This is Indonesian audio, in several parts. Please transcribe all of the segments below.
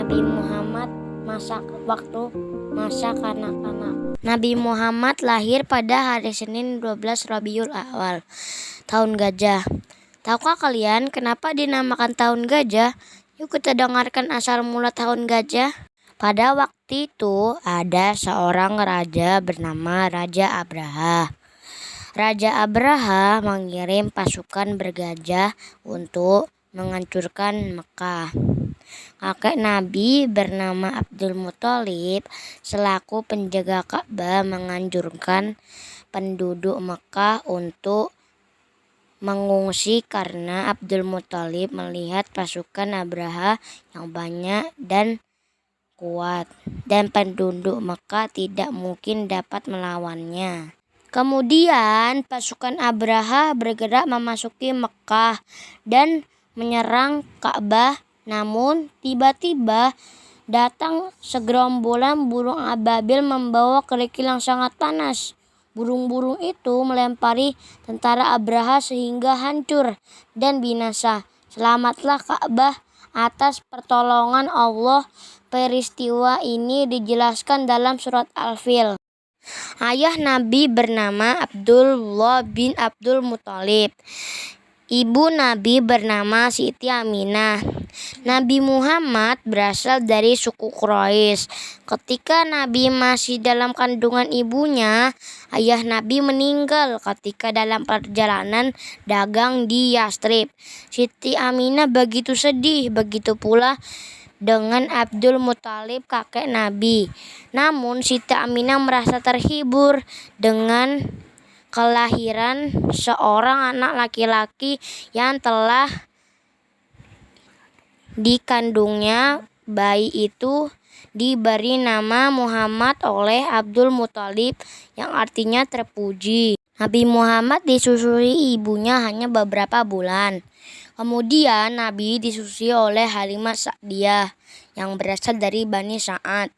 Nabi Muhammad masa kanak-kanak. Nabi Muhammad lahir pada hari Senin 12 Rabiul Awal, tahun gajah. Tahukah kalian kenapa dinamakan tahun gajah? Yuk kita dengarkan asal mula tahun gajah. Pada waktu itu ada seorang raja bernama Raja Abraha. Raja Abraha mengirim pasukan bergajah untuk menghancurkan Mekah. Kakek Nabi bernama Abdul Muthalib selaku penjaga Ka'bah menganjurkan penduduk Mekah untuk mengungsi karena Abdul Muthalib melihat pasukan Abraha yang banyak dan kuat dan penduduk Mekah tidak mungkin dapat melawannya. Kemudian pasukan Abraha bergerak memasuki Mekah dan menyerang Ka'bah. Namun tiba-tiba datang segerombolan burung ababil membawa kerikil yang sangat panas. Burung-burung itu melempari tentara Abraha sehingga hancur dan binasa. Selamatlah Ka'bah atas pertolongan Allah. Peristiwa ini dijelaskan dalam surat Al-Fil. Ayah Nabi bernama Abdullah bin Abdul Muthalib. Ibu Nabi bernama Siti Aminah. Nabi Muhammad berasal dari suku Quraisy. Ketika Nabi masih dalam kandungan ibunya, ayah Nabi meninggal ketika dalam perjalanan dagang di Yastrib. Siti Aminah begitu sedih, begitu pula dengan Abdul Muthalib kakek Nabi. Namun Siti Aminah merasa terhibur dengan kelahiran seorang anak laki-laki yang telah dikandungnya. Bayi itu diberi nama Muhammad oleh Abdul Muthalib yang artinya terpuji. Nabi Muhammad disusui ibunya hanya beberapa bulan. Kemudian Nabi disusui oleh Halimah Sa'diyah yang berasal dari Bani Sa'ad.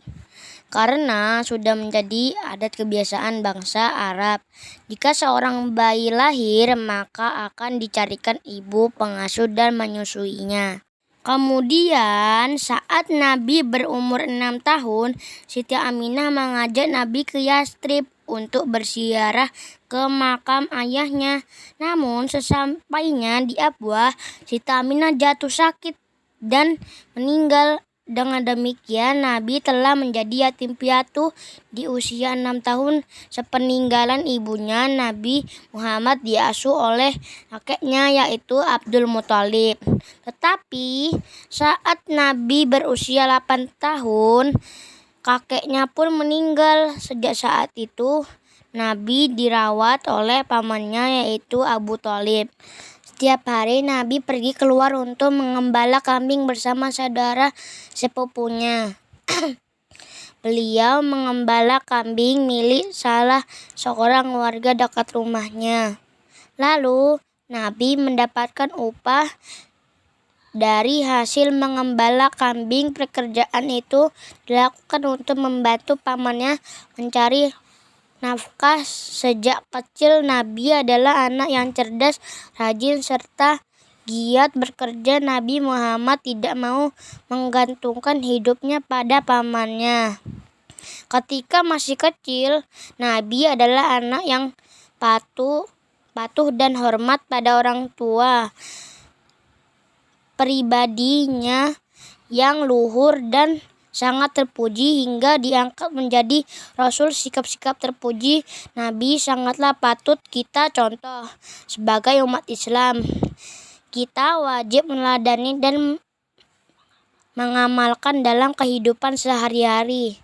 Karena sudah menjadi adat kebiasaan bangsa Arab, jika seorang bayi lahir maka akan dicarikan ibu pengasuh dan menyusuinya. Kemudian saat Nabi berumur 6 tahun, Siti Aminah mengajak Nabi ke Yastrib untuk berziarah ke makam ayahnya. Namun sesampainya di Abwah, Siti Aminah jatuh sakit dan meninggal. Dengan demikian Nabi telah menjadi yatim piatu di usia 6 tahun. Sepeninggalan ibunya, Nabi Muhammad diasuh oleh kakeknya yaitu Abdul Muthalib. Tetapi saat Nabi berusia 8 tahun, kakeknya pun meninggal. Sejak saat itu Nabi dirawat oleh pamannya yaitu Abu Thalib. Setiap hari Nabi pergi keluar untuk mengembala kambing bersama saudara sepupunya. Beliau mengembala kambing milik salah seorang warga dekat rumahnya. Lalu Nabi mendapatkan upah dari hasil mengembala kambing. Pekerjaan itu dilakukan untuk membantu pamannya mencari nafkah. Sejak kecil Nabi adalah anak yang cerdas, rajin, serta giat bekerja. Nabi Muhammad tidak mau menggantungkan hidupnya pada pamannya. Ketika masih kecil, Nabi adalah anak yang patuh dan hormat pada orang tua. Pribadinya yang luhur dan sangat terpuji hingga diangkat menjadi Rasul. Sikap-sikap terpuji Nabi sangatlah patut kita contoh. Sebagai umat Islam, kita wajib meneladani dan mengamalkan dalam kehidupan sehari-hari.